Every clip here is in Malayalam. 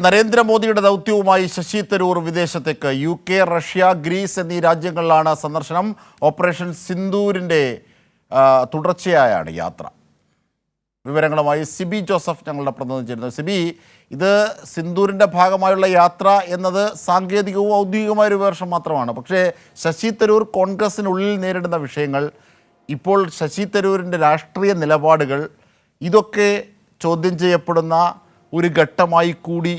നരേന്ദ്രമോദിയുടെ ദൗത്യവുമായി ശശി തരൂർ വിദേശത്തേക്ക്. UK, റഷ്യ, ഗ്രീസ് എന്നീ രാജ്യങ്ങളിലാണ് സന്ദർശനം. ഓപ്പറേഷൻ സിന്ദൂരിൻ്റെ തുടർച്ചയായാണ് യാത്ര. വിവരങ്ങളുമായി സിബി ജോസഫ് ഞങ്ങളുടെ പ്രതിനിധി ചേരുന്നു. സിബി, ഇത് സിന്ദൂരിൻ്റെ ഭാഗമായുള്ള യാത്ര എന്നത് സാങ്കേതികവും ഔദ്യോഗികമായ ഒരു വേർഷം മാത്രമാണ്. പക്ഷേ ശശി തരൂർ കോൺഗ്രസിനുള്ളിൽ നേരിടുന്ന വിഷയങ്ങൾ, ഇപ്പോൾ ശശി തരൂരിൻ്റെ രാഷ്ട്രീയ നിലപാടുകൾ, ഇതൊക്കെ ചോദ്യം ചെയ്യപ്പെടുന്ന ഒരു ഘട്ടമായി കൂടി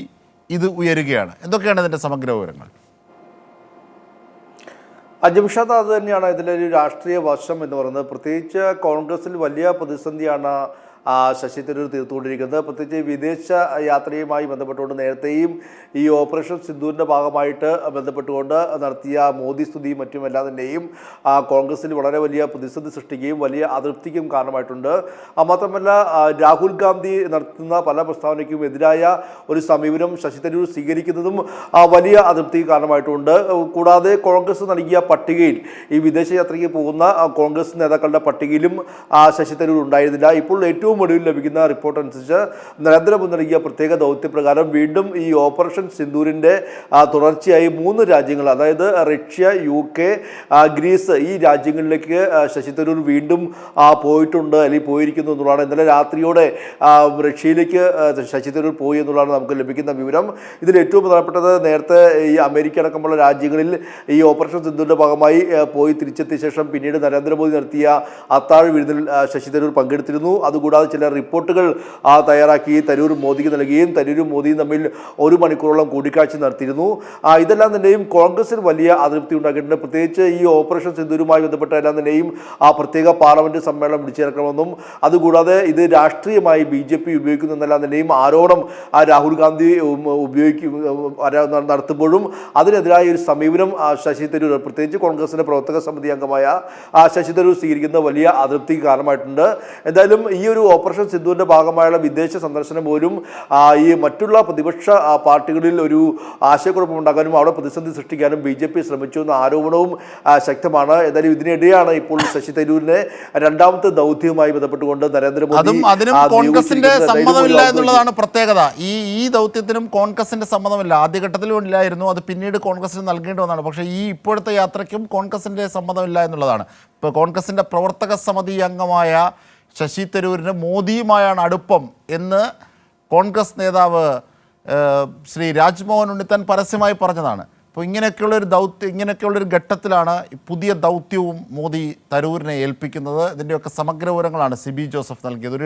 ഇത് ഉയരുകയാണ്. എന്തൊക്കെയാണ് ഇതിൻ്റെ സമഗ്ര വിവരങ്ങൾ? അജംഷാദ്, അത് തന്നെയാണ് ഇതിൻ്റെ ഒരു രാഷ്ട്രീയ വശം എന്ന് പറയുന്നത്. പ്രത്യേകിച്ച് കോൺഗ്രസിൽ വലിയ പ്രതിസന്ധിയാണ് ശശി തരൂർ തീർത്തുകൊണ്ടിരിക്കുന്നത്. പ്രത്യേകിച്ച് വിദേശ യാത്രയുമായി ബന്ധപ്പെട്ടുകൊണ്ട് നേരത്തെയും ഈ ഓപ്പറേഷൻ സിന്ദൂരിൻ്റെ ഭാഗമായിട്ട് ബന്ധപ്പെട്ടുകൊണ്ട് നടത്തിയ മോദി സ്തുതിയും മറ്റുമെല്ലാം തന്നെയും കോൺഗ്രസിൽ വളരെ വലിയ പ്രതിസന്ധി സൃഷ്ടിക്കുകയും വലിയ അതൃപ്തിക്കും കാരണമായിട്ടുണ്ട്. മാത്രമല്ല, രാഹുൽ ഗാന്ധി നടത്തുന്ന പല പ്രസ്താവനയ്ക്കും എതിരായ ഒരു സമീപനം ശശി തരൂർ സ്വീകരിക്കുന്നതും വലിയ അതൃപ്തിക്ക് കാരണമായിട്ടുണ്ട്. കൂടാതെ കോൺഗ്രസ് നൽകിയ പട്ടികയിൽ, ഈ വിദേശ യാത്രയ്ക്ക് പോകുന്ന കോൺഗ്രസ് നേതാക്കളുടെ പട്ടികയിലും ശശി തരൂർ ഉണ്ടായിരുന്നില്ല. ഇപ്പോൾ ഏറ്റവും ഒടുവിൽ ലഭിക്കുന്ന റിപ്പോർട്ട് അനുസരിച്ച് നരേന്ദ്രമോദി നൽകിയ പ്രത്യേക ദൗത്യപ്രകാരം വീണ്ടും ഈ ഓപ്പറേഷൻ സിന്ദൂരിൻ്റെ തുടർച്ചയായി 3 രാജ്യങ്ങൾ, അതായത് റഷ്യ, UK, ഗ്രീസ്, ഈ രാജ്യങ്ങളിലേക്ക് ശശി തരൂർ വീണ്ടും പോയിട്ടുണ്ട്, അല്ലെങ്കിൽ പോയിരിക്കുന്നു എന്നുള്ളതാണ്. ഇന്നലെ രാത്രിയോടെ റഷ്യയിലേക്ക് ശശി തരൂർ പോയി എന്നുള്ളതാണ് നമുക്ക് ലഭിക്കുന്ന വിവരം. ഇതിൽ ഏറ്റവും പ്രധാനപ്പെട്ടത്, നേരത്തെ ഈ അമേരിക്ക അടക്കമുള്ള രാജ്യങ്ങളിൽ ഈ ഓപ്പറേഷൻ സിന്ദൂരിൻ്റെ ഭാഗമായി പോയി തിരിച്ചെത്തിയ ശേഷം പിന്നീട് നരേന്ദ്രമോദി നടത്തിയ അത്താഴ വിരുന്നിൽ ശശി തരൂർ പങ്കെടുത്തിരുന്നു. അതുകൂടാതെ ചില റിപ്പോർട്ടുകൾ തയ്യാറാക്കി തരൂർ മോദിക്ക് നൽകുകയും തരൂരും മോദിയും തമ്മിൽ 1 മണിക്കൂറോളം കൂടിക്കാഴ്ച നടത്തിയിരുന്നു. ഇതെല്ലാം തന്നെയും കോൺഗ്രസിൽ വലിയ അതൃപ്തി ഉണ്ടാക്കിയിട്ടുണ്ട്. പ്രത്യേകിച്ച് ഈ ഓപ്പറേഷൻ സിന്ദൂരുമായി ബന്ധപ്പെട്ട എല്ലാം തന്നെയും പ്രത്യേക പാർലമെന്റ് സമ്മേളനം വിളിച്ചു ചേർക്കണമെന്നും, അതുകൂടാതെ ഇത് രാഷ്ട്രീയമായി BJP ഉപയോഗിക്കുന്നെന്നെല്ലാം തന്നെയും ആരോപണം രാഹുൽ ഗാന്ധി നടത്തുമ്പോഴും അതിനെതിരായ ഒരു സമീപനം ശശി തരൂർ, പ്രത്യേകിച്ച് കോൺഗ്രസിന്റെ പ്രവർത്തക സമിതി അംഗമായ ശശി തരൂർ സ്വീകരിക്കുന്ന വലിയ അതൃപ്തിക്ക് കാരണമായിട്ടുണ്ട്. എന്തായാലും ഈ ഒരു ഓപ്പറേഷൻ സിന്ദൂരിന്റെ ഭാഗമായുള്ള വിദേശ സന്ദർശനം പോലും ഈ മറ്റുള്ള പ്രതിപക്ഷ പാർട്ടികളിൽ ഒരു ആശയക്കുഴപ്പമുണ്ടാക്കാനും അവിടെ പ്രതിസന്ധി സൃഷ്ടിക്കാനും BJP ശ്രമിച്ചു എന്ന ആരോപണവും ശക്തമാണ്. എന്തായാലും ഇതിനിടെയാണ് ഇപ്പോൾ ശശി തരൂരിനെ രണ്ടാമത്തെ ദൗത്യവുമായി ബന്ധപ്പെട്ടുകൊണ്ട് നരേന്ദ്രമോദി, കോൺഗ്രസിന്റെ സമ്മതമില്ല എന്നുള്ളതാണ് പ്രത്യേകത. ഈ ദൗത്യത്തിനും കോൺഗ്രസിന്റെ സമ്മതമില്ല. ആദ്യഘട്ടത്തിലും ഇല്ലായിരുന്നു, അത് പിന്നീട് കോൺഗ്രസിന് നൽകേണ്ടി വന്നതാണ്. പക്ഷേ ഈ ഇപ്പോഴത്തെ യാത്രയ്ക്കും കോൺഗ്രസിന്റെ സമ്മതമില്ല എന്നുള്ളതാണ്. ഇപ്പോൾ കോൺഗ്രസിന്റെ പ്രവർത്തക സമിതി അംഗമായ ശശി തരൂരിന് മോദിയുമായാണ് അടുപ്പം എന്ന് കോൺഗ്രസ് നേതാവ് ശ്രീ രാജ്മോഹൻ ഉണ്ണിത്താൻ പരസ്യമായി പറഞ്ഞതാണ്. അപ്പോൾ ഇങ്ങനെയൊക്കെയുള്ളൊരു ഘട്ടത്തിലാണ് പുതിയ ദൗത്യവും മോദി തരൂരിനെ ഏൽപ്പിക്കുന്നത്. ഇതിൻ്റെയൊക്കെ സമഗ്ര വിവരങ്ങളാണ് സിബി ജോസഫ് നൽകിയത്.